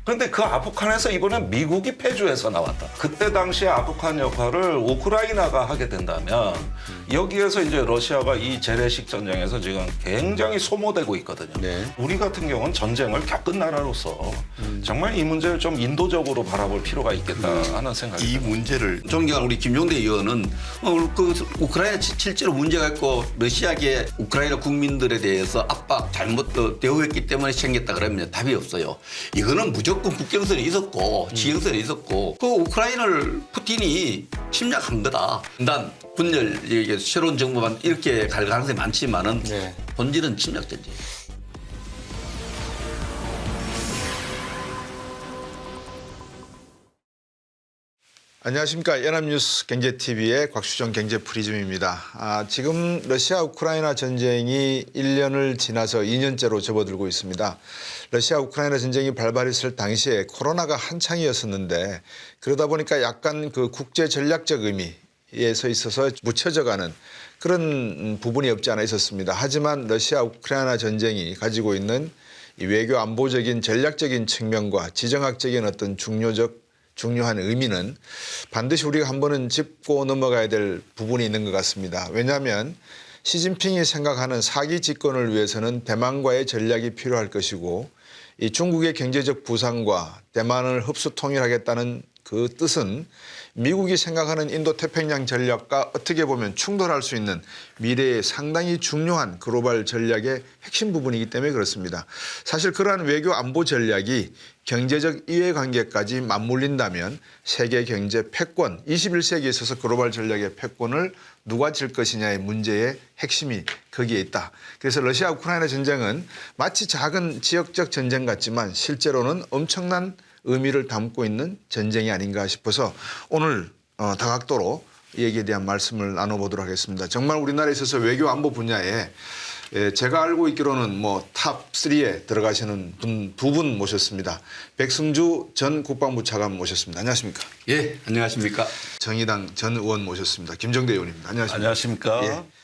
그런데 그 아프간에서 이번엔 미국이 패주해서 나왔다. 그때 당시에 아프간 역할을 우크라이나가 하게 된다면 여기에서 이제 러시아가 이 재래식 전쟁에서 지금 굉장히 소모되고 있거든요. 네. 우리 같은 경우는 전쟁을 겪은 나라로서 정말 이 문제를 좀 인도적으로 바라볼 필요가 있겠다 하는 생각이 이 듭니다. 문제를 존경하는 우리 김종대 의원은 그 우크라이나 실제로 문제가 있고 러시아계 우크라이나 국민들에 대해서 압박 잘못 대우했기 때문에 생겼다 그러면 답이 없어요. 이거는 무조건 국경선에 있었고 지형선에 있었고 그 우크라이나를 푸틴이 침략한 거다. 난 분열 이게 새로운 정부만 이렇게 갈 가능성이 많지만은 네. 본질은 침략 전쟁. 안녕하십니까. 연합뉴스 경제TV의 곽수정 경제프리즘입니다. 지금 러시아 우크라이나 전쟁이 1년을 지나서 2년째로 접어들고 있습니다. 러시아 우크라이나 전쟁이 발발했을 당시에 코로나가 한창이었었는데 그러다 보니까 약간 그 국제 전략적 의미에서 있어서 묻혀져가는 그런 부분이 없지 않아 있었습니다. 하지만 러시아 우크라이나 전쟁이 가지고 있는 이 외교 안보적인 전략적인 측면과 지정학적인 어떤 중요한 의미는 반드시 우리가 한 번은 짚고 넘어가야 될 부분이 있는 것 같습니다. 왜냐하면 시진핑이 생각하는 사기 집권을 위해서는 대만과의 전략이 필요할 것이고 이 중국의 경제적 부상과 대만을 흡수 통일하겠다는 그 뜻은 미국이 생각하는 인도태평양 전략과 어떻게 보면 충돌할 수 있는 미래의 상당히 중요한 글로벌 전략의 핵심 부분이기 때문에 그렇습니다. 사실 그러한 외교 안보 전략이 경제적 이해관계까지 맞물린다면 세계 경제 패권, 21세기에 있어서 글로벌 전략의 패권을 누가 질 것이냐의 문제의 핵심이 거기에 있다. 그래서 러시아 우크라이나 전쟁은 마치 작은 지역적 전쟁 같지만 실제로는 엄청난 의미를 담고 있는 전쟁이 아닌가 싶어서 오늘 다각도로 이 얘기에 대한 말씀을 나눠보도록 하겠습니다. 정말 우리나라에 있어서 외교 안보 분야에 제가 알고 있기로는 뭐 탑 3에 들어가시는 분 두 분 모셨습니다. 백승주 전 국방부 차관 모셨습니다. 안녕하십니까? 예, 안녕하십니까? 정의당 전 의원 모셨습니다. 김정대 의원입니다. 안녕하십니까? 안녕하십니까? 예.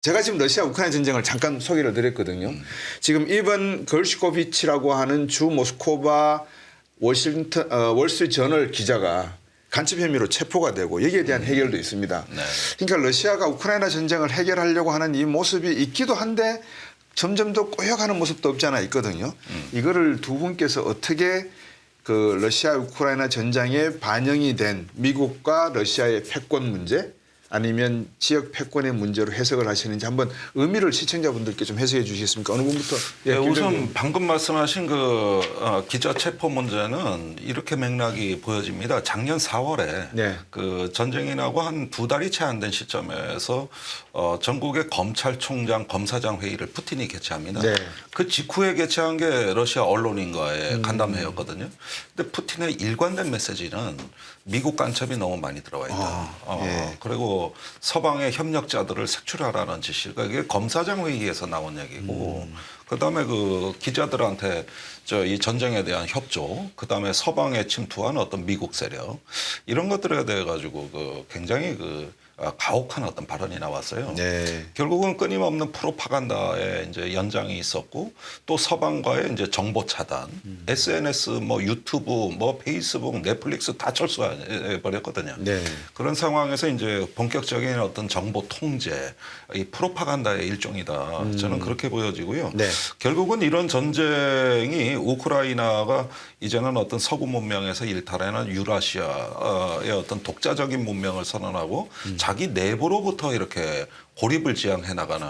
제가 지금 러시아 우크라이나 전쟁을 잠깐 소개를 드렸거든요. 지금 이번 걸시코비치라고 하는 주 모스코바 월스트리트 저널 기자가 간첩 혐의로 체포가 되고 여기에 대한 해결도 있습니다. 네. 그러니까 러시아가 우크라이나 전쟁을 해결하려고 하는 이 모습이 있기도 한데 점점 더 꼬여가는 모습도 없지 않아 있거든요. 이거를 두 분께서 어떻게 그 러시아 우크라이나 전쟁에 반영이 된 미국과 러시아의 패권 문제 아니면 지역 패권의 문제로 해석을 하시는지 한번 의미를 시청자분들께 좀 해석해 주시겠습니까? 어느 분부터? 네, 우선 방금 말씀하신 그 기자 체포 문제는 이렇게 맥락이 보여집니다. 작년 4월에 네. 그 전쟁이 나고 한 2달이 채 안 된 시점에서 전국의 검찰총장, 검사장 회의를 푸틴이 개최합니다. 네. 그 직후에 개최한 게 러시아 언론인과의 간담회였거든요. 근데 푸틴의 일관된 메시지는 미국 간첩이 너무 많이 들어와 있다. 예. 그리고 서방의 협력자들을 색출하라는 지시가 이게 검사장 회의에서 나온 얘기고 그다음에 그 기자들한테 이 전쟁에 대한 협조, 그다음에 서방에 침투한 어떤 미국 세력 이런 것들에 대해 가지고 그 굉장히 그 가혹한 어떤 발언이 나왔어요. 네. 결국은 끊임없는 프로파간다의 이제 연장이 있었고 또 서방과의 이제 정보 차단, SNS, 뭐 유튜브, 뭐 페이스북, 넷플릭스 다 철수해 버렸거든요. 네. 그런 상황에서 이제 본격적인 어떤 정보 통제, 이 프로파간다의 일종이다. 저는 그렇게 보여지고요. 네. 결국은 이런 전쟁이 우크라이나가 이제는 어떤 서구 문명에서 일탈하는 유라시아의 어떤 독자적인 문명을 선언하고 자기 내부로부터 이렇게 고립을 지향해 나가는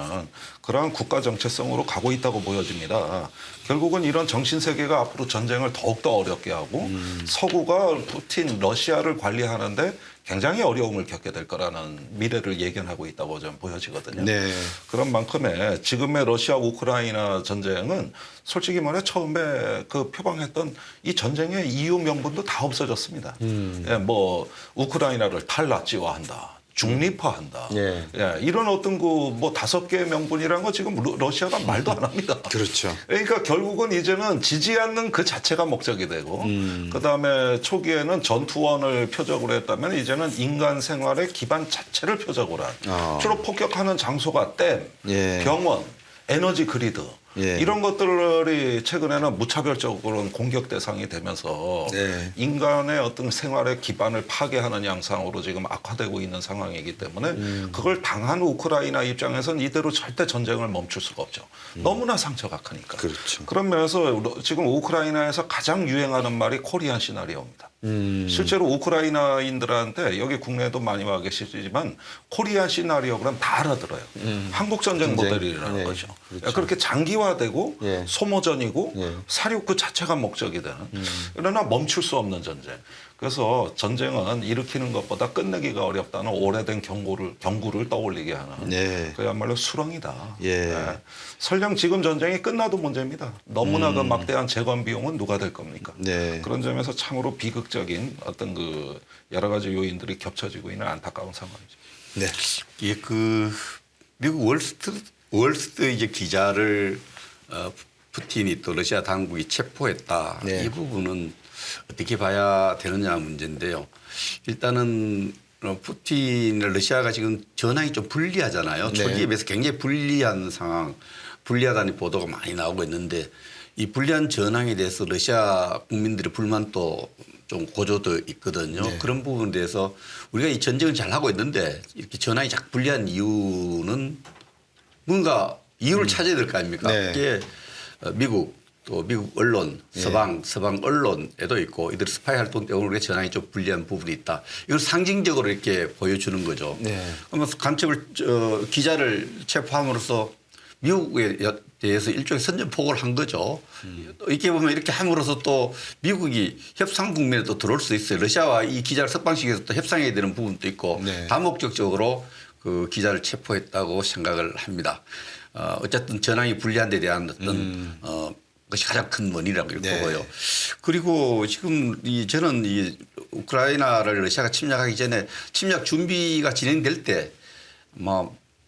그러한 국가 정체성으로 가고 있다고 보여집니다. 결국은 이런 정신 세계가 앞으로 전쟁을 더욱더 어렵게 하고 서구가 푸틴 러시아를 관리하는데 굉장히 어려움을 겪게 될 거라는 미래를 예견하고 있다고 저는 보여지거든요. 네. 그런 만큼에 지금의 러시아 우크라이나 전쟁은 솔직히 말해 처음에 그 표방했던 이 전쟁의 이유 명분도 다 없어졌습니다. 예, 뭐 우크라이나를 탈나치화한다. 중립화한다. 예. 예, 이런 어떤 그 뭐 5개의 명분이라는 거 지금 러시아가 말도 안 합니다. 그렇죠. 그러니까 결국은 이제는 지지 않는 그 자체가 목적이 되고 그다음에 초기에는 전투원을 표적으로 했다면 이제는 인간 생활의 기반 자체를 표적으로 한 주로 폭격하는 장소가 댐, 예. 병원, 에너지 그리드 예. 이런 것들이 최근에는 무차별적으로 공격 대상이 되면서 네. 인간의 어떤 생활의 기반을 파괴하는 양상으로 지금 악화되고 있는 상황이기 때문에 그걸 당한 우크라이나 입장에서는 이대로 절대 전쟁을 멈출 수가 없죠. 너무나 상처가 크니까. 그렇죠. 그런 면에서 지금 우크라이나에서 가장 유행하는 말이 코리안 시나리오입니다. 실제로 우크라이나인들한테 여기 국내에도 많이 와 계시지만 코리안 시나리오 그럼 다 알아들어요. 한국 전쟁 모델이라는 네. 거죠. 그렇죠. 그렇게 장기화되고 예. 소모전이고 예. 사륙 그 자체가 목적이 되는 그러나 멈출 수 없는 전쟁. 그래서 전쟁은 일으키는 것보다 끝내기가 어렵다는 오래된 경구를 떠올리게 하는 네. 그야말로 수렁이다. 예. 네. 설령 지금 전쟁이 끝나도 문제입니다. 너무나 그 막대한 재건 비용은 누가 될 겁니까? 네. 그런 점에서 참으로 비극적인 어떤 그 여러 가지 요인들이 겹쳐지고 있는 안타까운 상황이죠. 네. 이게 그 미국 월스트리트 기자를 푸틴이 또 러시아 당국이 체포했다. 네. 이 부분은 어떻게 봐야 되느냐 문제인데요. 일단은 푸틴을 러시아가 지금 전황이 좀 불리하잖아요. 네. 초기에 비해서 굉장히 불리한 상황, 불리하다는 보도가 많이 나오고 있는데 이 불리한 전황에 대해서 러시아 국민들의 불만도 좀 고조돼 있거든요. 네. 그런 부분에 대해서 우리가 이 전쟁을 잘 하고 있는데 이렇게 전황이 자꾸 불리한 이유는 뭔가 이유를 찾아야 될 거 아닙니까? 네. 그게 미국 또 미국 언론, 서방 언론에도 있고 이들 스파이 활동 때문에 우리가 전황이 좀 불리한 부분이 있다. 이걸 상징적으로 이렇게 보여주는 거죠. 네. 그러면 기자를 체포함으로써 미국에 대해서 일종의 선전포고를 한 거죠. 이렇게 보면 이렇게 함으로써 또 미국이 협상 국면에 또 들어올 수 있어요. 러시아와 이 기자를 석방시켜서 또 협상해야 되는 부분도 있고 네. 다목적적으로 그 기자를 체포했다고 생각을 합니다. 어쨌든 전황이 불리한 데 대한 어떤 것이 가장 큰 원인이라고 네. 보고요. 그리고 지금 저는 이 우크라이나를 러시아가 침략하기 전에 침략 준비가 진행될 때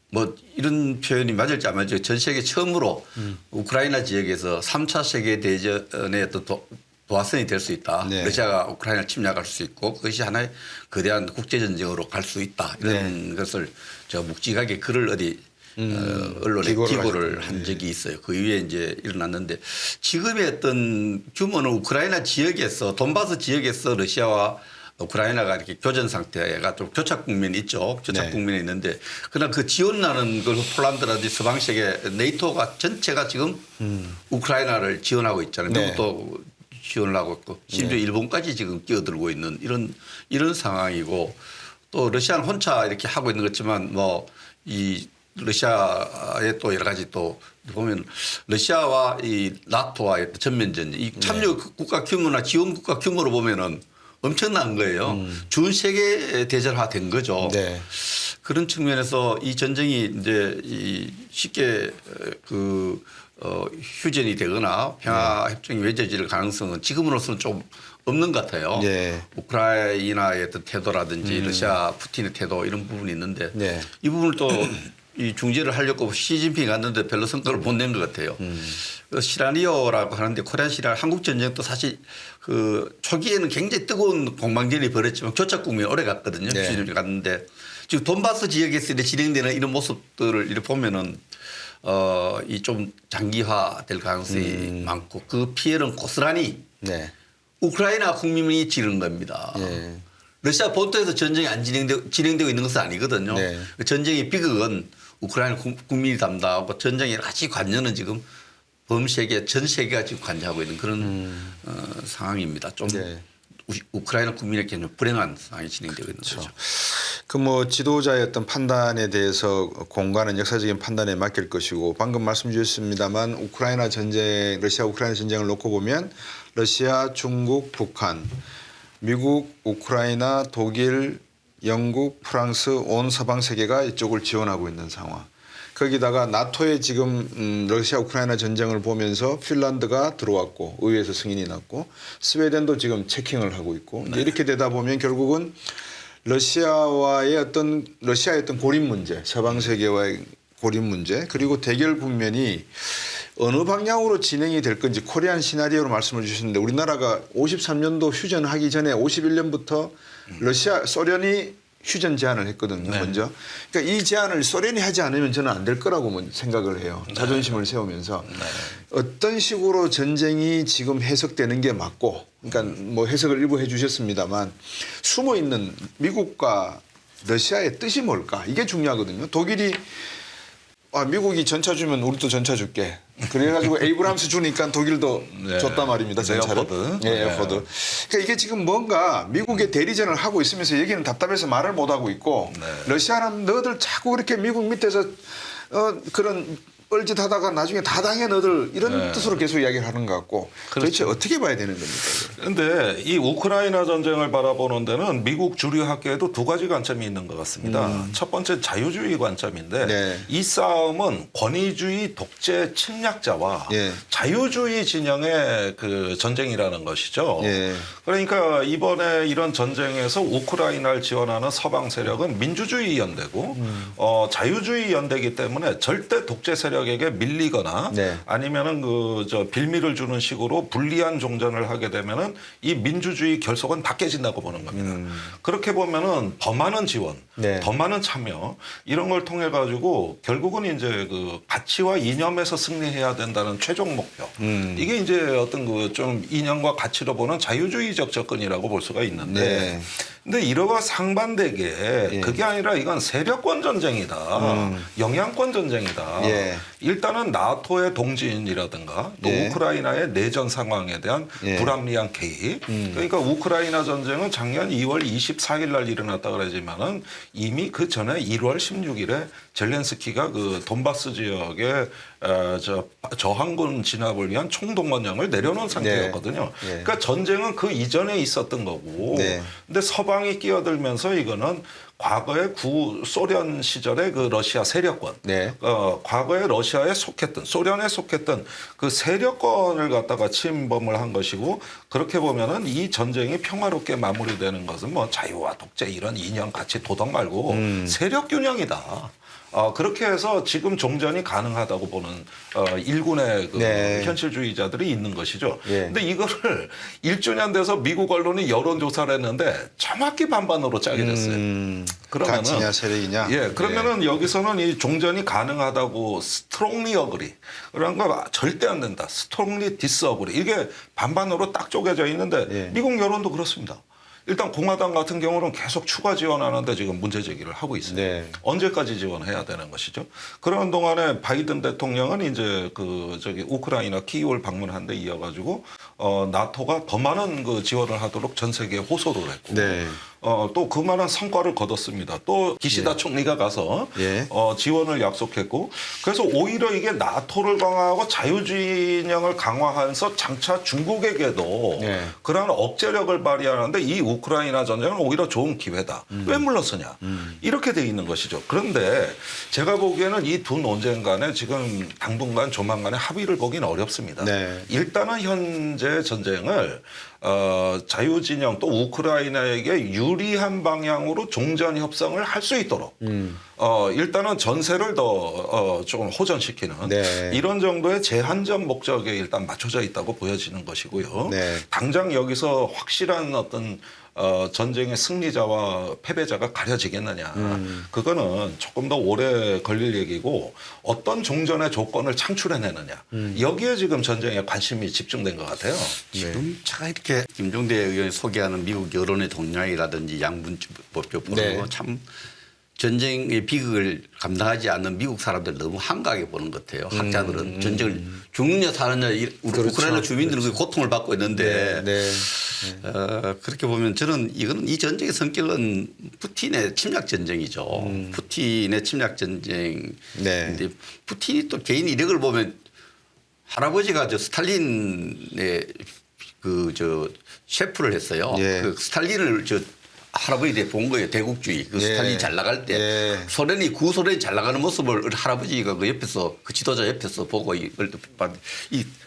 뭐 이런 표현이 맞을지 안 맞을지 전 세계 처음으로 우크라이나 지역에서 3차 세계대전의 어떤 도화선이 될 수 있다. 네. 러시아가 우크라이나를 침략할 수 있고 그것이 하나의 거대한 국제전쟁으로 갈 수 있다. 이런 것을 제가 묵직하게 글을 어디 언론에 기고를 한 적이 있어요. 그 이후에 이제 일어났는데 지금의 어떤 규모는 우크라이나 지역에서 돈바스 지역에서 러시아와 우크라이나가 이렇게 교전 상태가 좀 교착 국면이 있죠. 교착 네. 국면이 있는데 그러나 그 지원하는 걸 폴란드라든지 서방 세계 네이토가 전체가 지금 우크라이나를 지원하고 있잖아요. 네. 미국도 지원을 하고 있고 심지어 일본까지 지금 끼어들고 있는 이런 상황이고 또 러시아는 혼자 이렇게 하고 있는 거지만 이 러시아의 또 여러 가지 또 보면 러시아와 이 나토와의 전면전 이 참여 국가 규모나 지원 국가 규모로 보면은 엄청난 거예요. 준 세계 대전화 된 거죠. 네. 그런 측면에서 이 전쟁이 이제 쉽게 휴전이 되거나 평화 협정이 맺어질 가능성은 지금으로서는 좀 없는 것 같아요. 네. 우크라이나의 어떤 태도라든지 러시아 푸틴의 태도 이런 부분이 있는데 네. 이 부분을 또 이 중재를 하려고 시진핑이 갔는데 별로 성과를 못 낸 것 같아요. 그 시나리오라고 하는데 코리안 시나리오 한국 전쟁도 사실 그 초기에는 굉장히 뜨거운 공방전이 벌어졌지만 교착 국면이 오래 갔거든요. 네. 시진핑이 갔는데 지금 돈바스 지역에서 진행되는 이런 모습들을 이렇게 보면은 이 좀 장기화될 가능성이 많고 그 피해는 고스란히 네. 우크라이나 국민이 지른 겁니다. 네. 러시아 본토에서 전쟁이 안 진행되고 있는 것은 아니거든요. 네. 그 전쟁의 비극은 우크라이나 국민이 담당하고 전쟁에 여러 가지 관여는 지금 전 세계가 지금 관여하고 있는 그런 상황입니다. 좀 네. 우크라이나 국민에게는 불행한 상황이 진행되고 있는 거죠. 그 지도자의 어떤 판단에 대해서 공간은 역사적인 판단에 맡길 것이고 방금 말씀 주셨습니다만 러시아 우크라이나 전쟁을 놓고 보면 러시아, 중국, 북한, 미국, 우크라이나, 독일, 영국, 프랑스 온 서방 세계가 이쪽을 지원하고 있는 상황. 거기다가 나토에 지금 러시아 우크라이나 전쟁을 보면서 핀란드가 들어왔고 의회에서 승인이 났고 스웨덴도 지금 체킹을 하고 있고 이제 이렇게 되다 보면 결국은 러시아의 어떤 고립 문제, 서방 세계와의 고립 문제, 그리고 대결 국면이 어느 방향으로 진행이 될 건지 코리안 시나리오로 말씀을 주셨는데 우리나라가 53년도 휴전하기 전에 51년부터 소련이 휴전 제안을 했거든요. 네. 먼저. 그러니까 이 제안을 소련이 하지 않으면 저는 안 될 거라고 생각을 해요. 자존심을 세우면서. 어떤 식으로 전쟁이 지금 해석되는 게 맞고, 그러니까 뭐 해석을 일부 해 주셨습니다만 숨어 있는 미국과 러시아의 뜻이 뭘까? 이게 중요하거든요. 독일이 미국이 전차 주면 우리도 전차 줄게. 그래가지고 에이브람스 주니까 독일도 네. 줬단 말입니다. 전차를. 에어포드. 네, 에어포드. 그러니까 이게 지금 뭔가 미국의 대리전을 하고 있으면서 여기는 답답해서 말을 못 하고 있고 러시아는 너희들 자꾸 그렇게 미국 밑에서 그런 뻘짓하다가 나중에 다 당해 너들 이런 뜻으로 계속 이야기를 하는 것 같고 도대체 어떻게 봐야 되는 겁니까? 그런데 이 우크라이나 전쟁을 바라보는 데는 미국 주류 학계에도 두 가지 관점이 있는 것 같습니다. 첫 번째 자유주의 관점인데 네. 이 싸움은 권위주의 독재 침략자와 예. 자유주의 진영의 그 전쟁이라는 것이죠. 예. 그러니까 이번에 이런 전쟁에서 우크라이나를 지원하는 서방 세력은 민주주의 연대고 자유주의 연대이기 때문에 절대 독재 세력에게 밀리거나 네. 아니면은 빌미를 주는 식으로 불리한 종전을 하게 되면은 이 민주주의 결속은 다 깨진다고 보는 겁니다. 그렇게 보면은 더 많은 지원, 네. 더 많은 참여 이런 걸 통해 가지고 결국은 이제 그 가치와 이념에서 승리해야 된다는 최종 목표. 이게 이제 어떤 그 좀 이념과 가치로 보는 자유주의적 접근이라고 볼 수가 있는데. 네. 근데 이러과 상반되게 그게 아니라 이건 세력권 전쟁이다. 영향권 전쟁이다. 예. 일단은 나토의 동진이라든가 또 예. 우크라이나의 내전 상황에 대한 예. 불합리한 개입. 그러니까 우크라이나 전쟁은 작년 2월 24일 날 일어났다 그러지만은 이미 그 전에 1월 16일에 젤렌스키가 그 돈바스 지역에 저항군 진압을 위한 총동원령을 내려놓은 상태였거든요. 네. 그러니까 전쟁은 그 이전에 있었던 거고. 네. 근데 서방이 끼어들면서 이거는 과거의 구소련 시절의 그 러시아 세력권, 네. 과거에 러시아에 속했던 소련에 속했던 그 세력권을 갖다가 침범을 한 것이고 그렇게 보면은 이 전쟁이 평화롭게 마무리되는 것은 뭐 자유와 독재 이런 이념 가치 도덕 말고 세력 균형이다. 그렇게 해서 지금 종전이 가능하다고 보는 일군의 그 네. 현실주의자들이 있는 것이죠. 예. 근데 이거를 1주년 돼서 미국 언론이 여론조사를 했는데 정확히 반반으로 짜게 됐어요. 가치냐 세력이냐. 예, 그러면은 여기서는 이 종전이 가능하다고 스트롱리 어그리 그런 거 절대 안 된다. 스트롱리 디스어그리 이게 반반으로 딱 쪼개져 있는데 예. 미국 여론도 그렇습니다. 일단 공화당 같은 경우는 계속 추가 지원하는데 지금 문제 제기를 하고 있어요. 네. 언제까지 지원해야 되는 것이죠? 그런 동안에 바이든 대통령은 이제 우크라이나 키이우를 방문한 데 이어가지고 나토가 더 많은 그 지원을 하도록 전 세계에 호소를 했고 네. 또 그만한 성과를 거뒀습니다. 또 기시다 총리가 가서 예. 지원을 약속했고 그래서 오히려 이게 나토를 강화하고 자유주의 진영을 강화하면서 장차 중국에게도 네. 그러한 억제력을 발휘하는데 이 우크라이나 전쟁은 오히려 좋은 기회다. 왜 물러서냐. 이렇게 돼 있는 것이죠. 그런데 제가 보기에는 이 두 논쟁 간에 지금 당분간 조만간에 합의를 보기는 어렵습니다. 네. 일단은 현재 전쟁을 자유진영 또 우크라이나에게 유리한 방향으로 종전 협상을 할 수 있도록 일단은 전세를 더 좀 호전시키는 네. 이런 정도의 제한적 목적에 일단 맞춰져 있다고 보여지는 것이고요. 네. 당장 여기서 확실한 어떤 전쟁의 승리자와 패배자가 가려지겠느냐. 그거는 조금 더 오래 걸릴 얘기고 어떤 종전의 조건을 창출해내느냐. 여기에 지금 전쟁에 관심이 집중된 것 같아요. 지금 제가 이렇게 김종대 의원이 소개하는 미국 여론의 동향이라든지 양분법표 보는 네. 거 참 전쟁의 비극을 감당하지 않는 미국 사람들 너무 한가하게 보는 것 같아요. 학자들은 전쟁을 죽느냐 사느냐 그렇죠. 우크라이나 주민들은 그 고통을 받고 있는데 네. 그렇게 보면 저는 이 전쟁의 성격은 푸틴의 침략 전쟁이죠. 푸틴의 침략 전쟁인데 네. 푸틴이 또 개인 이력을 보면 할아버지가 스탈린의 셰프를 했어요. 예. 그 스탈린을 할아버지 때 본 거예요. 대국주의. 그 예. 스탈린이 잘 나갈 때 예. 구소련이 잘 나가는 모습을 할아버지가 그 옆에서 그 지도자 옆에서 보고 이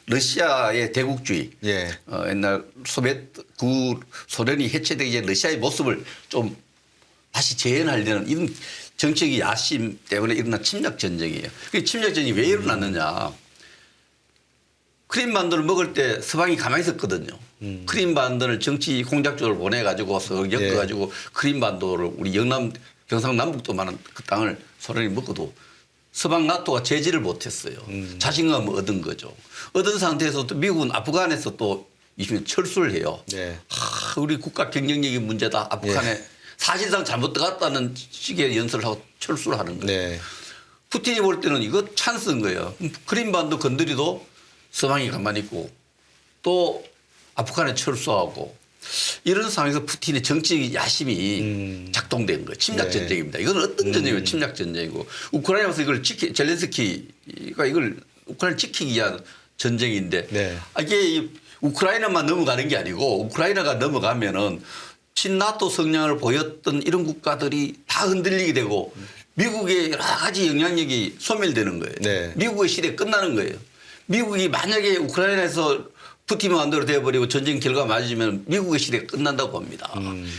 러시아의 대국주의. 예. 옛날 소련이 해체되기 전에 러시아의 모습을 좀 다시 재현하려는 이런 정치적 야심 때문에 일어난 침략 전쟁이에요. 그 침략 전쟁이 왜 일어났느냐. 크림반도를 먹을 때 서방이 가만히 있었거든요. 크림반도를 정치 공작적으로 보내가지고 엮어가지고 크림반도를 우리 영남 경상남북도만한 그 땅을 소련이 먹어도 서방 나토가 제지를 못했어요. 자신감을 얻은 거죠. 얻은 상태에서 또 미국은 아프간에서 또 이미 철수를 해요. 네. 우리 국가 경쟁력이 문제다. 아프간에 사실상 잘못 들어갔다는 식의 연설을 하고 철수를 하는 거예요. 네. 푸틴이 볼 때는 이거 찬스인 거예요. 크림반도 건드리도 서방이 가만히 있고 또 아프간에 철수하고 이런 상황에서 푸틴의 정치적 야심이 작동된 거예요. 침략 네. 전쟁입니다. 이건 어떤 전쟁이에요? 침략 전쟁이고 우크라이나에서 이걸 젤렌스키가 이걸 우크라이나를 지키기 위한 전쟁인데 네. 이게 우크라이나만 넘어가는 게 아니고 우크라이나가 넘어가면은 친나토 성향을 보였던 이런 국가들이 다 흔들리게 되고 미국의 여러 가지 영향력이 소멸되는 거예요. 네. 미국의 시대 끝나는 거예요. 미국이 만약에 우크라이나에서 푸틴 마음대로 되어버리고 전쟁 결과가 맞으면 미국의 시대가 끝난다고 봅니다.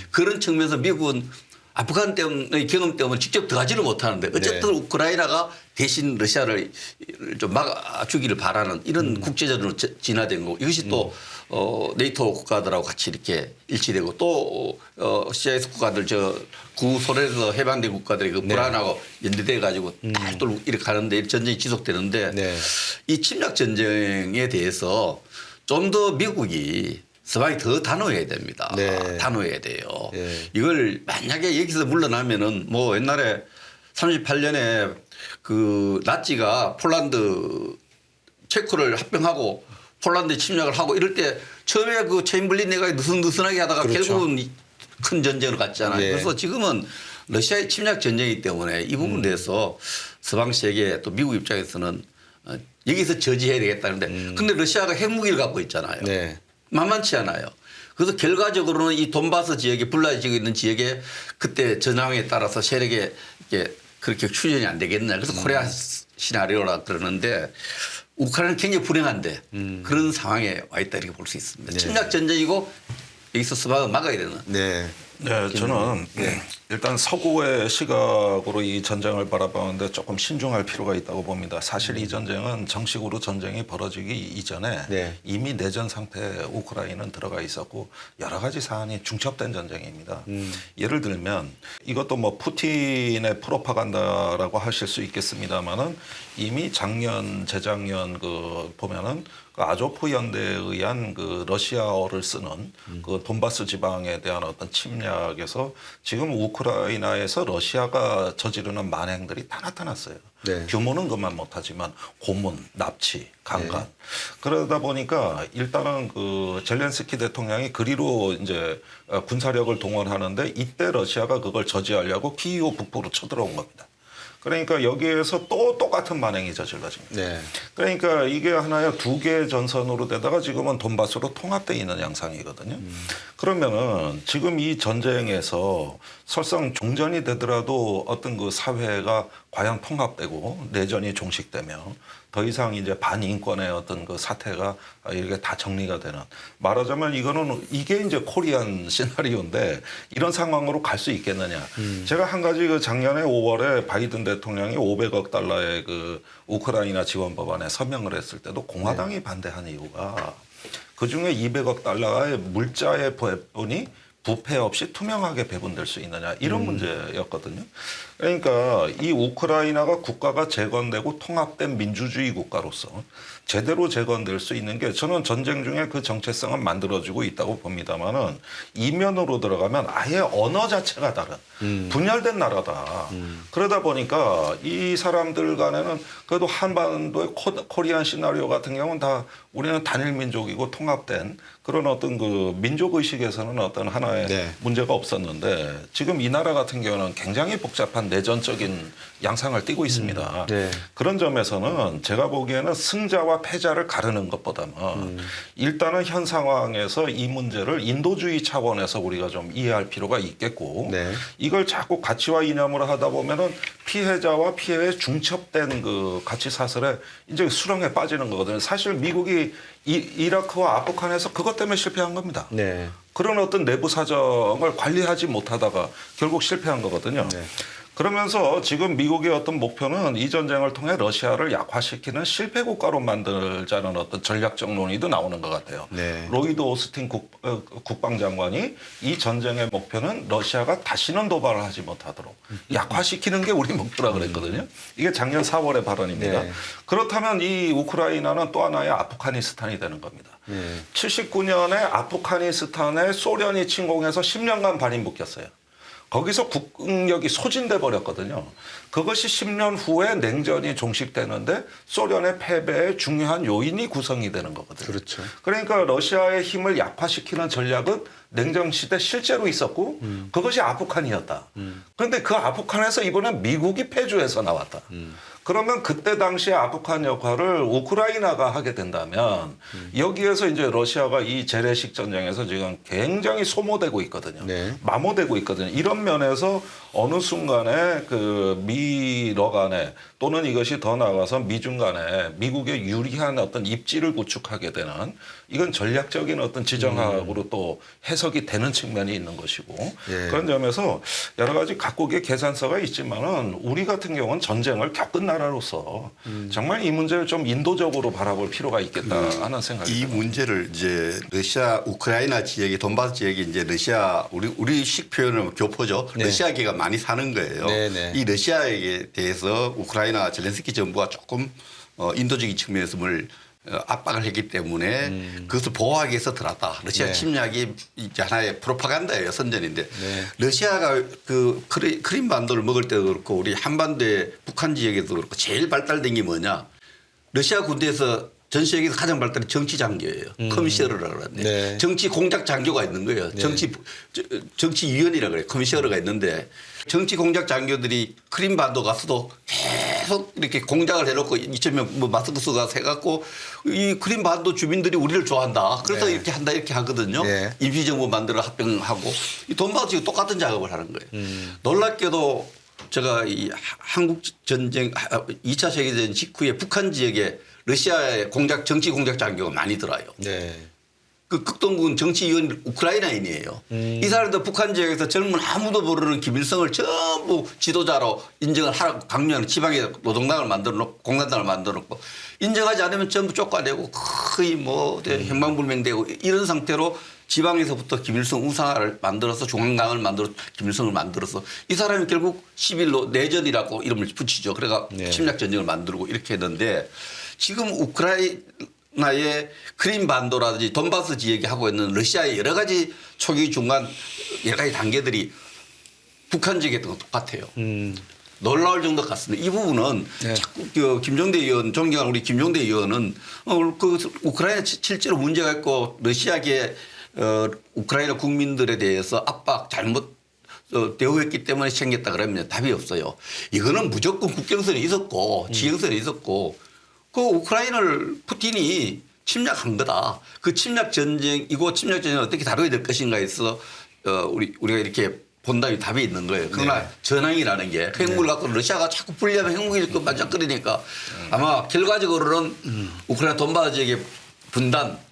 그런 측면에서 미국은 아프간 때문에 경험 때문에 직접 들어가지를 못하는데 어쨌든 우크라이나가 대신 러시아를 좀 막아주기를 바라는 이런 국제적으로 진화된 거고 이것이 또 네이토 국가들하고 같이 이렇게 일치되고 또 CIS 국가들 저 구소련에서 해방된 국가들이 그 불안하고 연대돼 가지고 달도 이렇게 가는데 전쟁이 지속되는데 네. 이 침략 전쟁에 대해서 좀 더 미국이 서방이 더 단호해야 됩니다. 네. 단호해야 돼요. 네. 이걸 만약에 여기서 물러나면은 뭐 옛날에 38년에 그 나치가 폴란드 체코를 합병하고 폴란드에 침략을 하고 이럴 때 처음에 그 체인블린 내각이 느슨느슨하게 하다가 그렇죠. 결국은 큰 전쟁으로 갔잖아요. 예. 그래서 지금은 러시아의 침략 전쟁이기 때문에 이 부분에 대해서 서방 세계 또 미국 입장에서는 여기서 저지해야 되겠다는데 근데 러시아가 핵무기를 갖고 있잖아요. 네. 만만치 않아요. 그래서 결과적으로는 이 돈바스 지역에 불라지고 있는 지역에 그때 전황에 따라서 세력에 이렇게 그렇게 추진이 안 되겠느냐. 그래서 코리아 시나리오라 그러는데 우크라이나는 굉장히 불행한데 그런 상황에 와 있다 이렇게 볼 수 있습니다. 네. 침략 전쟁이고 여기서 서방을 막아야 되는. 네. 네, 저는 일단 서구의 시각으로 이 전쟁을 바라보는데 조금 신중할 필요가 있다고 봅니다. 사실 이 전쟁은 정식으로 전쟁이 벌어지기 이전에 네. 이미 내전 상태에 우크라이나는 들어가 있었고 여러 가지 사안이 중첩된 전쟁입니다. 예를 들면 이것도 뭐 푸틴의 프로파간다라고 하실 수 있겠습니다만은 이미 작년, 재작년 그 보면은 그 아조프 연대에 의한 그 러시아어를 쓰는 그 돈바스 지방에 대한 어떤 침략에서 지금 우크라이나에서 러시아가 저지르는 만행들이 다 나타났어요. 네. 규모는 그만 못하지만 고문, 납치, 강간. 그러다 보니까 일단은 그 젤렌스키 대통령이 그리로 이제 군사력을 동원하는데 이때 러시아가 그걸 저지하려고 키이우 북부로 쳐들어온 겁니다. 그러니까 여기에서 또 똑같은 만행이 저질러집니다. 네. 그러니까 이게 하나의 두 개의 전선으로 되다가 지금은 돈바스로 통합되어 있는 양상이거든요. 그러면은 지금 이 전쟁에서 설상 종전이 되더라도 어떤 그 사회가 과연 통합되고 내전이 종식되면 더 이상 이제 반인권의 어떤 그 사태가 이렇게 다 정리가 되는 말하자면 이거는 이게 이제 코리안 시나리오인데 이런 상황으로 갈 수 있겠느냐. 제가 한 가지 그 작년에 5월에 바이든 대통령이 500억 달러의 그 우크라이나 지원 법안에 서명을 했을 때도 공화당이 반대한 이유가 그중에 200억 달러의 물자의 배분이 부패 없이 투명하게 배분될 수 있느냐 이런 문제였거든요. 그러니까 이 우크라이나가 국가가 재건되고 통합된 민주주의 국가로서 제대로 재건될 수 있는 게 저는 전쟁 중에 그 정체성은 만들어지고 있다고 봅니다만은 이면으로 들어가면 아예 언어 자체가 다른 분열된 나라다. 그러다 보니까 이 사람들 간에는 그래도 한반도의 코리안 시나리오 같은 경우는 다 우리는 단일 민족이고 통합된 그런 어떤 그 민족 의식에서는 어떤 하나의 네. 문제가 없었는데 지금 이 나라 같은 경우는 굉장히 복잡한 내전적인 양상을 띠고 있습니다. 네. 그런 점에서는 제가 보기에는 승자와 패자를 가르는 것보다는 일단은 현 상황에서 이 문제를 인도주의 차원에서 우리가 좀 이해할 필요가 있겠고 네. 이걸 자꾸 가치와 이념으로 하다 보면은 피해자와 피해에 중첩된 그 가치 사슬에 이제 수렁에 빠지는 거거든요. 사실 미국이 이라크와 아프간에서 그것 때문에 실패한 겁니다. 네. 그런 어떤 내부 사정을 관리하지 못하다가 결국 실패한 거거든요. 네. 그러면서 지금 미국의 어떤 목표는 이 전쟁을 통해 러시아를 약화시키는 실패 국가로 만들자는 어떤 전략적 논의도 나오는 것 같아요. 네. 로이드 오스틴 국방장관이 이 전쟁의 목표는 러시아가 다시는 도발을 하지 못하도록 약화시키는 게 우리 목표라 그랬거든요. 이게 작년 4월의 발언입니다. 네. 그렇다면 이 우크라이나는 또 하나의 아프가니스탄이 되는 겁니다. 79년에 아프가니스탄에 소련이 침공해서 10년간 반인복했어요. 거기서 국력이 소진돼 버렸거든요. 그것이 10년 후에 냉전이 종식되는데 소련의 패배의 중요한 요인이 구성이 되는 거거든요. 그렇죠. 그러니까 러시아의 힘을 약화시키는 전략은 냉전 시대 실제로 있었고 그것이 아프간이었다. 그런데 그 아프간에서 이번엔 미국이 패주해서 나왔다. 그러면 그때 당시에 아프간 역할을 우크라이나가 하게 된다면 여기에서 이제 러시아가 이 재래식 전쟁에서 지금 굉장히 소모되고 있거든요. 네. 마모되고 있거든요. 이런 면에서 어느 순간에 그 미러 간에 또는 이것이 더 나아가서 미중 간에 미국의 유리한 어떤 입지를 구축하게 되는 이건 전략적인 어떤 지정학으로 또 해석이 되는 측면이 있는 것이고 예. 그런 점에서 여러 가지 각국의 계산서가 있지만은 우리 같은 경우는 전쟁을 겪은 나라로서 정말 이 문제를 좀 인도적으로 바라볼 필요가 있겠다 하는 생각이 이 듭니다. 문제를 이제 러시아 우크라이나 지역이 돈바스 지역이 이제 러시아 우리식 표현을 교포죠. 네. 러시아계가 많이 사는 거예요. 네, 네. 이 러시아에 대해서 우크라이나 젤렌스키 정부가 조금 인도적인 측면에서 압박을 했기 때문에 그것을 보호하기 위해서 들어왔다. 러시아 네. 침략이 이제 하나의 프로파간다예요. 선전인데 네. 러시아가 그 크림반도를 먹을 때도 그렇고 우리 한반도의 북한 지역에도 그렇고 제일 발달된 게 뭐냐. 러시아 군대에서 전 세계에서 가장 발달된 정치 장교예요. 커미셔르라고 그러는데 네. 정치 공작 장교가 있는 거예요. 정치위원이라 그래요. 커미셔르가 있는데 정치 공작 장교들이 크림반도 가서도 계속 이렇게 공작을 해놓고 이쯤에 뭐 마스크스가 해갖고 이 크림반도 주민들이 우리를 좋아한다. 그래서 네. 이렇게 한다 이렇게 하거든요. 네. 임시정부 만들어 합병하고 이 돈바스 똑같은 작업을 하는 거예요. 놀랍게도 제가 이 한국 전쟁 2차 세계대전 직후에 북한 지역에 러시아의 정치 공작 장교가 많이 들어요. 네. 그 극동군 정치위원 우크라이나인이에요. 이 사람들 북한 지역에서 젊은 아무도 모르는 김일성을 전부 지도자로 인정을 하라고 강요하는 지방에 노동당을 만들어 놓고 공산당을 만들어 놓고 인정하지 않으면 전부 쫓아내고 거의 뭐 행방불명되고 이런 상태로 지방에서부터 김일성 우상화를 만들어서 중앙당을 만들어 김일성을 만들어서 이 사람이 결국 11로 내전이라고 이름을 붙이죠. 그래가 네. 침략 전쟁을 만들고 이렇게 했는데 지금 우크라이나의 크림반도라든지 돈바스 지역이 하고 있는 러시아의 여러 가지 초기 중간 여러 가지 단계들이 북한 지역에 똑같아요. 놀라울 정도 같습니다. 이 부분은 네. 자꾸 김종대 의원, 존경하는 우리 김종대 의원은 그 우크라이나 실제로 문제가 있고 러시아계 우크라이나 국민들에 대해서 압박 잘못 대우했기 때문에 생겼다 그러면 답이 없어요. 이거는 무조건 국경선에 있었고 지형선에 있었고 그 우크라이나를 푸틴이 침략한 거다. 그 침략 전쟁이고 침략 전쟁을 어떻게 다뤄야 될 것인가 해서 우리가 이렇게 본다면 답이 있는 거예요. 그러나 네. 전황이라는 게 핵무기를 갖고 러시아가 자꾸 불리하면 핵무기를 반짝거리니까 아마 결과적으로는 우크라이나 돈바스 지역의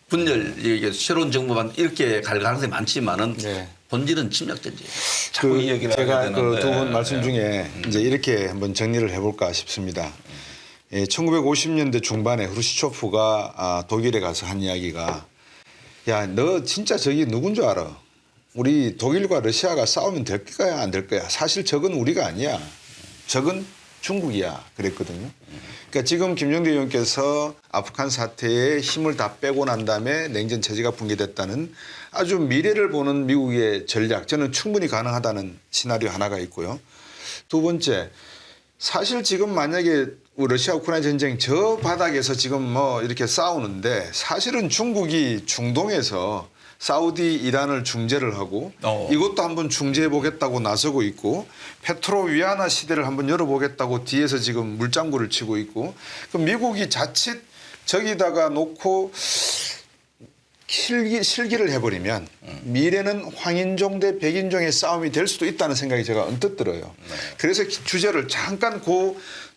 분열, 새로운 정부만 이렇게 갈 가능성이 많지만은 네. 본질은 침략 전쟁이에요. 자꾸 이 얘기를 제가 하게 그 되는데. 두 분 말씀 중에 이제 이렇게 한번 정리를 해볼까 싶습니다. 1950년대 중반에 후르시초프가 독일에 가서 한 이야기가 야, 너 진짜 저기 누군 줄 알아? 우리 독일과 러시아가 싸우면 될 거야 안 될 거야? 사실 적은 우리가 아니야. 적은 중국이야. 그랬거든요. 그러니까 지금 김종대 의원께서 아프간 사태에 힘을 다 빼고 난 다음에 냉전 체제가 붕괴됐다는 아주 미래를 보는 미국의 전략, 저는 충분히 가능하다는 시나리오 하나가 있고요. 두 번째, 사실 지금 만약에 러시아 우크라이나 전쟁 저 바닥에서 지금 뭐 이렇게 싸우는데 사실은 중국이 중동에서 사우디 이란을 중재를 하고 이것도 한번 중재해 보겠다고 나서고 있고 페트로위아나 시대를 한번 열어보겠다고 뒤에서 지금 물장구를 치고 있고 그럼 미국이 자칫 저기다가 놓고 실기를 해버리면 미래는 황인종 대 백인종의 싸움이 될 수도 있다는 생각이 제가 언뜻 들어요. 그래서 주제를 잠깐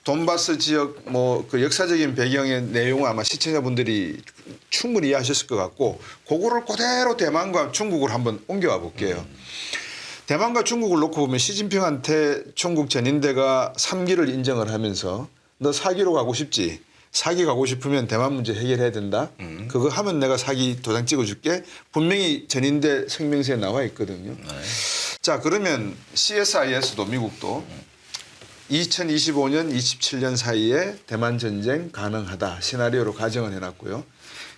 돈바스 지역 그 역사적인 배경의 내용을 아마 시청자분들이 충분히 이해하셨을 것 같고 그거를 그대로 대만과 중국을 한번 옮겨와 볼게요. 대만과 중국을 놓고 보면 시진핑한테 중국 전인대가 3기를 인정을 하면서 너 4기로 가고 싶지? 4기 가고 싶으면 대만 문제 해결해야 된다. 그거 하면 내가 4기 도장 찍어줄게. 분명히 전인대 성명서에 나와 있거든요. 자 그러면 CSIS도 미국도 2025년, 27년 사이에 대만 전쟁 가능하다 시나리오로 가정을 해놨고요.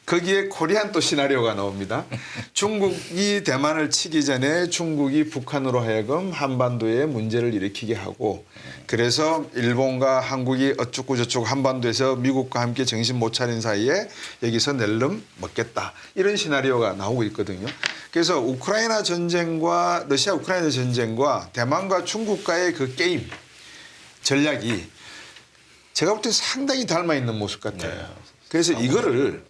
거기에 코리안 또 시나리오가 나옵니다. 중국이 대만을 치기 전에 중국이 북한으로 하여금 한반도에 문제를 일으키게 하고 그래서 일본과 한국이 어쩌고 저쩌고 한반도에서 미국과 함께 정신 못 차린 사이에 여기서 낼름 먹겠다. 이런 시나리오가 나오고 있거든요. 그래서 우크라이나 전쟁과 러시아 우크라이나 전쟁과 대만과 중국과의 그 게임 전략이 제가 볼 때 상당히 닮아 있는 모습 같아요. 그래서 이거를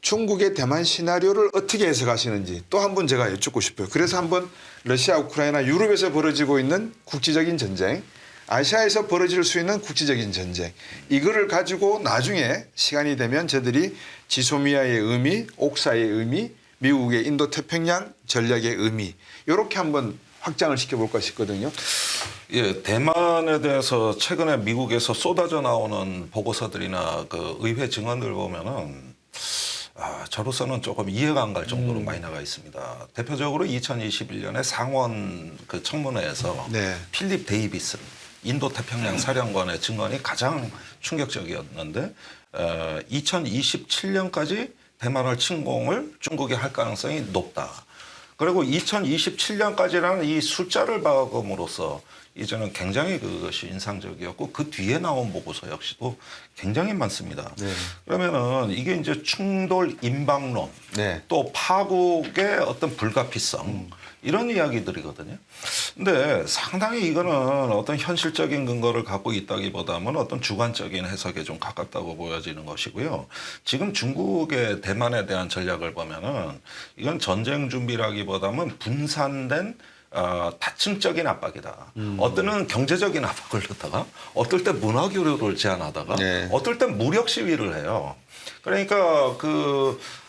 중국의 대만 시나리오를 어떻게 해석하시는지 또 한 번 제가 여쭙고 싶어요. 그래서 한번 러시아, 우크라이나, 유럽에서 벌어지고 있는 국제적인 전쟁, 아시아에서 벌어질 수 있는 국제적인 전쟁 이거를 가지고 나중에 시간이 되면 저들이 지소미아의 의미, 옥사의 의미, 미국의 인도태평양 전략의 의미 이렇게 한번 확장을 시켜볼까 싶거든요. 예, 대만에 대해서 최근에 미국에서 쏟아져 나오는 보고서들이나 그 의회 증언들 보면은 저로서는 조금 이해가 안 갈 정도로 많이 나가 있습니다. 대표적으로 2021년에 상원 그 청문회에서 네. 필립 데이비슨 인도 태평양 사령관의 증언이 가장 충격적이었는데 2027년까지 대만을 침공을 중국이 할 가능성이 높다. 그리고 2027년까지라는 이 숫자를 박음으로써 이제는 굉장히 그것이 인상적이었고 그 뒤에 나온 보고서 역시도 굉장히 많습니다. 네. 그러면은 이게 이제 충돌 임박론 네. 또 파국의 어떤 불가피성 이런 이야기들이거든요. 근데 상당히 이거는 어떤 현실적인 근거를 갖고 있다기보다는 어떤 주관적인 해석에 좀 가깝다고 보여지는 것이고요. 지금 중국의 대만에 대한 전략을 보면은 이건 전쟁 준비라기보다는 분산된 다층적인 압박이다. 어떤 경제적인 압박을 넣다가 어떨 때 문화 교류를 제한하다가 네. 어떨 때 무력 시위를 해요. 그러니까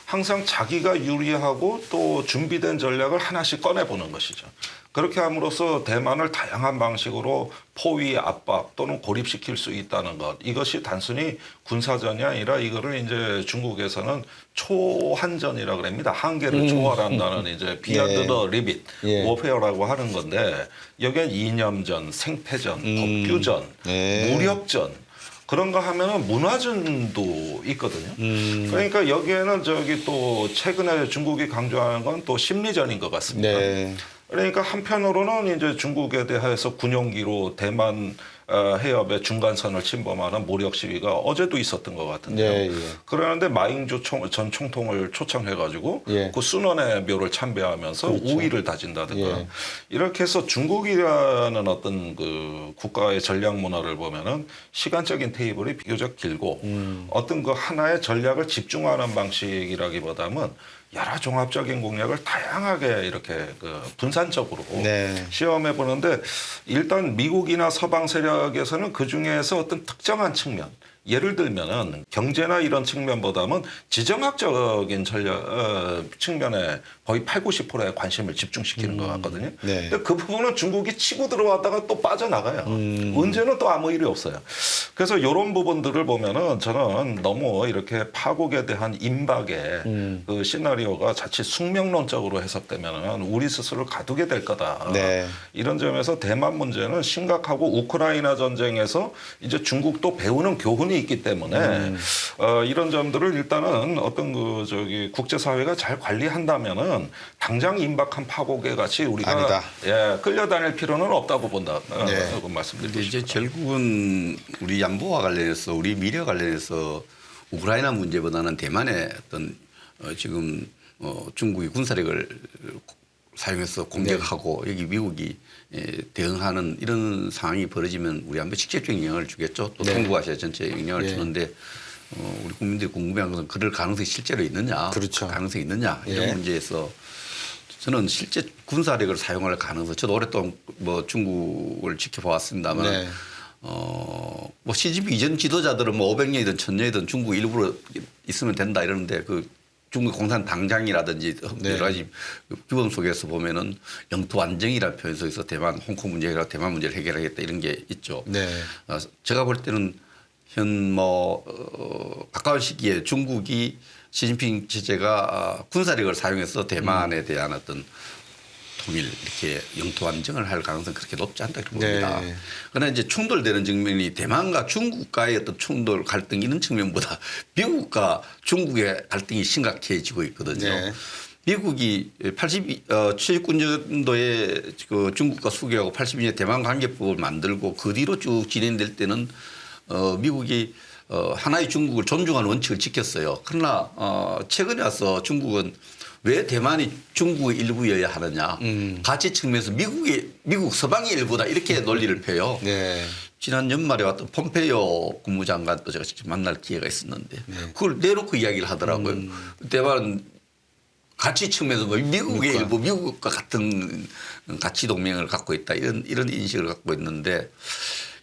항상 자기가 유리하고 또 준비된 전략을 하나씩 꺼내보는 것이죠. 그렇게 함으로써 대만을 다양한 방식으로 포위, 압박 또는 고립시킬 수 있다는 것. 이것이 단순히 군사전이 아니라 이거를 이제 중국에서는 초한전이라고 그럽니다. 한계를 초월한다는 이제 비욘드 더 리밋 워페어라고 하는 건데 여기엔 이념전, 생태전, 법규전, 무력전 그런 거 하면은 문화전도 있거든요. 그러니까 여기에는 또 최근에 중국이 강조하는 건 또 심리전인 것 같습니다. 네. 그러니까 한편으로는 이제 중국에 대해서 군용기로 대만 해협의 중간선을 침범하는 모력 시위가 어제도 있었던 것 같은데요. 네, 예. 그러는데 마잉주 전 총통을 초청해가지고 예. 그 순원의 묘를 참배하면서 그렇죠. 우위를 다진다든가 예. 이렇게 해서 중국이라는 어떤 그 국가의 전략 문화를 보면은 시간적인 테이블이 비교적 길고 어떤 그 하나의 전략을 집중하는 방식이라기보다는 여러 종합적인 공략을 다양하게 이렇게 그 분산적으로 네. 시험해 보는데 일단 미국이나 서방 세력에서는 그 중에서 어떤 특정한 측면 예를 들면은 경제나 이런 측면보다는 지정학적인 전략 측면에 거의 80~90%의 관심을 집중시키는 것 같거든요. 네. 근데 그 부분은 중국이 치고 들어왔다가 또 빠져나가요. 언제는 또 아무 일이 없어요. 그래서 이런 부분들을 보면은 저는 너무 이렇게 파국에 대한 임박의 그 시나리오가 자칫 숙명론적으로 해석되면은 우리 스스로를 가두게 될 거다. 네. 이런 점에서 대만 문제는 심각하고 우크라이나 전쟁에서 이제 중국도 배우는 교훈이 있기 때문에 이런 점들을 일단은 어떤 국제사회가 잘 관리한다면은 당장 임박한 파국에 같이 우리가 아니다. 끌려다닐 필요는 없다고 본다. 네. 그 말씀드리고 이제 싶어요. 결국은 우리 안보와 관련해서 우리 미래 관련해서 우크라이나 문제보다는 대만의 어떤 지금 중국이 군사력을 사용해서 공격하고 여기 미국이 대응하는 이런 상황이 벌어지면 우리 한번 직접적인 영향을 주겠죠. 또 동북아시아 전체에 영향을 주는데 우리 국민들이 궁금해하는 것은 그럴 가능성이 실제로 있느냐, 그렇죠. 가능성이 있느냐 이런 예. 문제에서 저는 실제 군사력을 사용할 가능성, 저도 오랫동안 뭐 중국을 지켜봐왔습니다만, 네. 뭐 시진핑 이전 지도자들은 뭐 500년이든 1000년이든 중국 일부러 있으면 된다 이러는데 그 중국 공산당장이라든지 네. 여러 가지 규범 속에서 보면은 영토 안정이라는 표현 속에서 대만, 홍콩 문제가 대만 문제를 해결하겠다 이런 게 있죠. 네. 제가 볼 때는 현 가까운 시기에 중국이 시진핑 체제가 군사력을 사용해서 대만에 대한 어떤 통일 이렇게 영토 안정을 할 가능성은 그렇게 높지 않다 이렇게 봅니다. 네. 그러나 이제 충돌되는 측면이 대만과 중국과의 어떤 충돌 갈등 이런 측면보다 미국과 중국의 갈등이 심각해지고 있거든요. 네. 미국이 79년도에 그 중국과 수교하고 82년에 대만 관계법을 만들고 그 뒤로 쭉 진행될 때는 미국이 하나의 중국을 존중하는 원칙을 지켰어요. 그러나 최근에 와서 중국은 왜 대만이 중국의 일부여야 하느냐. 가치 측면에서 미국 서방의 일부다 이렇게 논리를 펴요. 네. 지난 연말에 왔던 폼페이오 국무장관도 제가 직접 만날 기회가 있었는데 그걸 내놓고 이야기를 하더라고요. 대만은 가치 측면에서 뭐 미국의 그러니까. 일부, 미국과 같은 가치 동맹을 갖고 있다 이런 인식을 갖고 있는데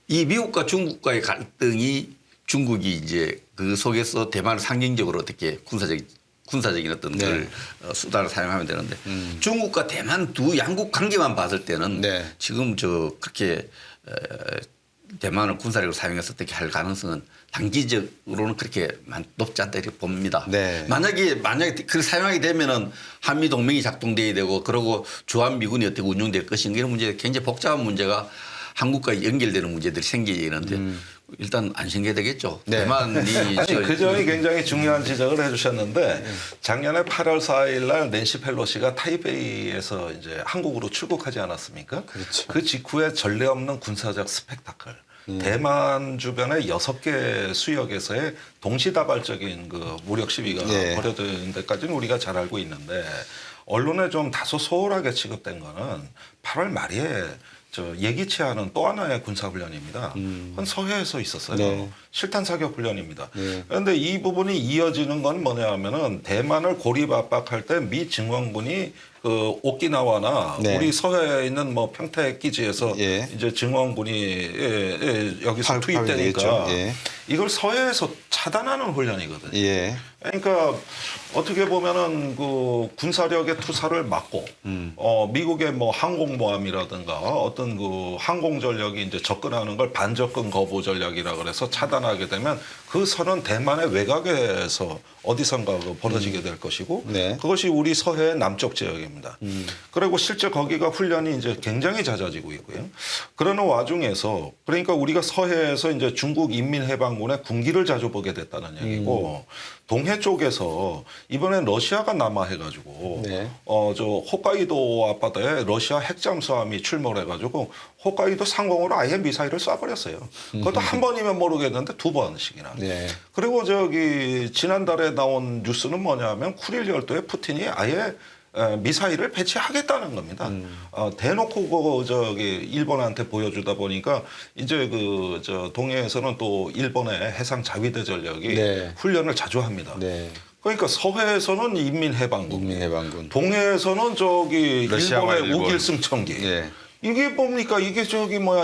이 미국과 중국과의 갈등이 중국이 이제 그 속에서 대만을 상징적으로 어떻게 군사적인 어떤 네. 걸 수단을 사용하면 되는데 중국과 대만 두 양국 관계만 봤을 때는 네. 지금 그렇게 대만을 군사력을 사용해서 어떻게 할 가능성은 단기적으로는 그렇게 높지 않다 이렇게 봅니다. 네. 만약에 그걸 사용하게 되면은 한미 동맹이 작동돼야 되고 그러고 주한 미군이 어떻게 운용될 것인가 이런 문제 굉장히 복잡한 문제가 한국과 연결되는 문제들이 생기는데 일단 안 생겨야 되겠죠. 네. 대만이 아니 그 점이 굉장히 중요한 지적을 해주셨는데 작년에 8월 4일 날 낸시 펠로시가 타이베이에서 이제 한국으로 출국하지 않았습니까? 그렇죠. 그 직후에 전례 없는 군사적 스펙타클. 대만 주변의 6개 수역에서의 동시다발적인 그 무력 시위가 예. 벌어진 데까지는 우리가 잘 알고 있는데 언론에 좀 다소 소홀하게 취급된 거는 8월 말에 예기치 않은 또 하나의 군사훈련입니다. 그건 서해에서 있었어요. 네. 실탄 사격 훈련입니다. 네. 그런데 이 부분이 이어지는 건 뭐냐 하면은 대만을 고립 압박할 때 미 증원군이 그 오키나와나 네. 우리 서해에 있는 뭐 평택 기지에서 예. 이제 증원군이 여기서 투입되니까 되겠죠. 예. 이걸 서해에서 차단하는 훈련이거든요. 예. 그러니까 어떻게 보면은 그 군사력의 투사를 막고 미국의 뭐 항공모함이라든가 어떤 그 항공 전력이 이제 접근하는 걸 반접근 거부 전략이라 그래서 차단하게 되면 그 선은 대만의 외곽에서 어디선가 벌어지게 될 것이고 네. 그것이 우리 서해의 남쪽 지역입니다. 그리고 실제 거기가 훈련이 이제 굉장히 잦아지고 있고요. 그러는 와중에서 그러니까 우리가 서해에서 이제 중국 인민해방군의 군기를 자주 보게 됐다는 얘기고 동해 쪽에서 이번에 러시아가 남하해가지고 네. 저 홋카이도 앞바다에 러시아 핵잠수함이 출몰해가지고 홋카이도 상공으로 아예 미사일을 쏴버렸어요. 그것도 한 번이면 모르겠는데 2번씩이나. 네. 그리고 지난달에 나온 뉴스는 뭐냐면 쿠릴 열도에 푸틴이 아예 미사일을 배치하겠다는 겁니다. 대놓고 일본한테 보여주다 보니까 이제 동해에서는 또 일본의 해상 자위대 전력이 네. 훈련을 자주 합니다. 네. 그러니까 서해에서는 인민해방군, 인민해방군. 동해에서는 러시아와 일본의 일본. 우길승천기. 네. 이게 뭡니까? 이게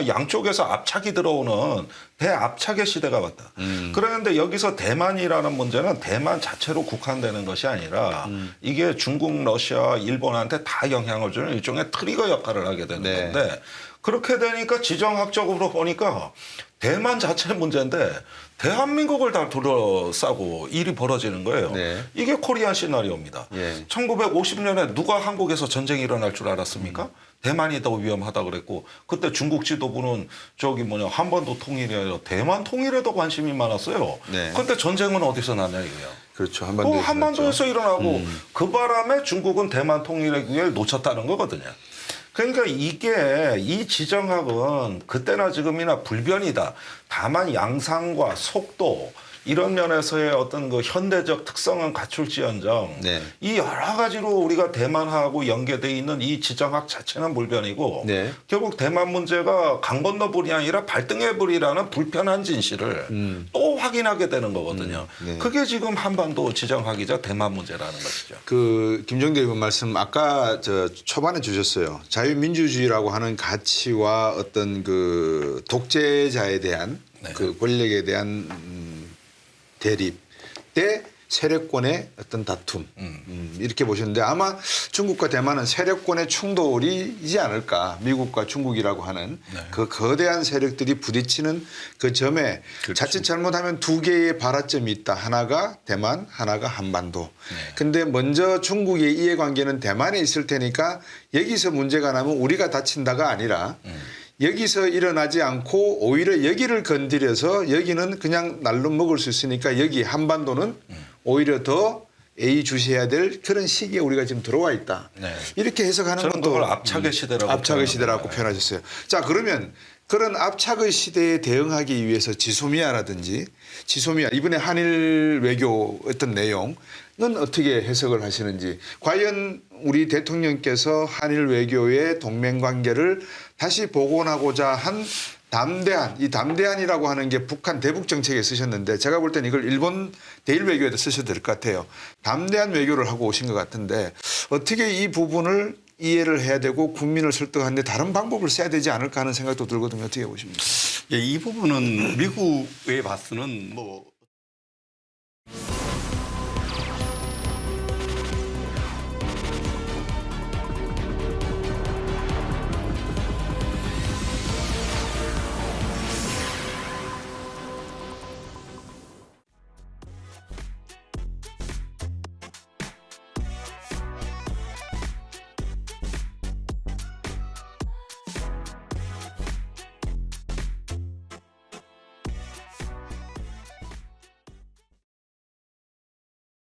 양쪽에서 압착이 들어오는 대압착의 시대가 왔다. 그런데 여기서 대만이라는 문제는 대만 자체로 국한되는 것이 아니라 이게 중국, 러시아, 일본한테 다 영향을 주는 일종의 트리거 역할을 하게 되는 네. 건데 그렇게 되니까 지정학적으로 보니까 대만 자체 문제인데 대한민국을 다 둘러싸고 일이 벌어지는 거예요. 네. 이게 코리안 시나리오입니다. 예. 1950년에 누가 한국에서 전쟁이 일어날 줄 알았습니까? 대만이 더 위험하다 그랬고 그때 중국 지도부는 한반도 통일이 아니라 대만 통일에 더 관심이 많았어요. 네. 그런데 전쟁은 어디서 났냐 이거야. 그렇죠. 한반도에서. 한반도에서 일어나고 그 바람에 중국은 대만 통일의 기회를 놓쳤다는 거거든요. 그러니까 이 지정학은 그때나 지금이나 불변이다. 다만 양상과 속도 이런 면에서의 어떤 그 현대적 특성은 갖출지언정 네. 이 여러 가지로 우리가 대만하고 연계돼 있는 이 지정학 자체는 불변이고 네. 결국 대만 문제가 강 건너불이 아니라 발등해불이라는 불편한 진실을 또 확인하게 되는 거거든요. 네. 그게 지금 한반도 지정학이자 대만 문제라는 것이죠. 그 김종대 의원 말씀 아까 저 초반에 주셨어요. 자유민주주의라고 하는 가치와 어떤 그 독재자에 대한 네. 그 권력에 대한 대립 대 세력권의 어떤 다툼 이렇게 보셨는데 아마 중국과 대만은 세력권의 충돌이지 않을까. 미국과 중국이라고 하는 그 거대한 세력들이 부딪히는 그 점에 자칫 잘못하면 두 개의 발화점이 있다. 하나가 대만, 하나가 한반도. 근데 먼저 중국의 이해관계는 대만에 있을 테니까 여기서 문제가 나면 우리가 다친다가 아니라 여기서 일어나지 않고 오히려 여기를 건드려서 여기는 그냥 날로 먹을 수 있으니까 여기 한반도는 오히려 더 예의주시해야 될 그런 시기에 우리가 지금 들어와 있다. 네. 이렇게 해석하는 저는 건 또 그걸 압착의 시대라고 압착의 시대라고 표현하셨어요. 자 그러면 그런 압착의 시대에 대응하기 위해서 지소미아라든지 지소미아 이번에 한일 외교 어떤 내용은 어떻게 해석을 하시는지 과연 우리 대통령께서 한일 외교의 동맹관계를 다시 복원하고자 한 담대한 이 담대한이라고 하는 게 북한 대북 정책에 쓰셨는데 제가 볼 때는 이걸 일본 대일 외교에도 쓰셔도 될 것 같아요. 담대한 외교를 하고 오신 것 같은데 어떻게 이 부분을 이해를 해야 되고 국민을 설득하는데 다른 방법을 써야 되지 않을까 하는 생각도 들거든요. 어떻게 보십니까? 예, 이 부분은 미국에 봐서는 뭐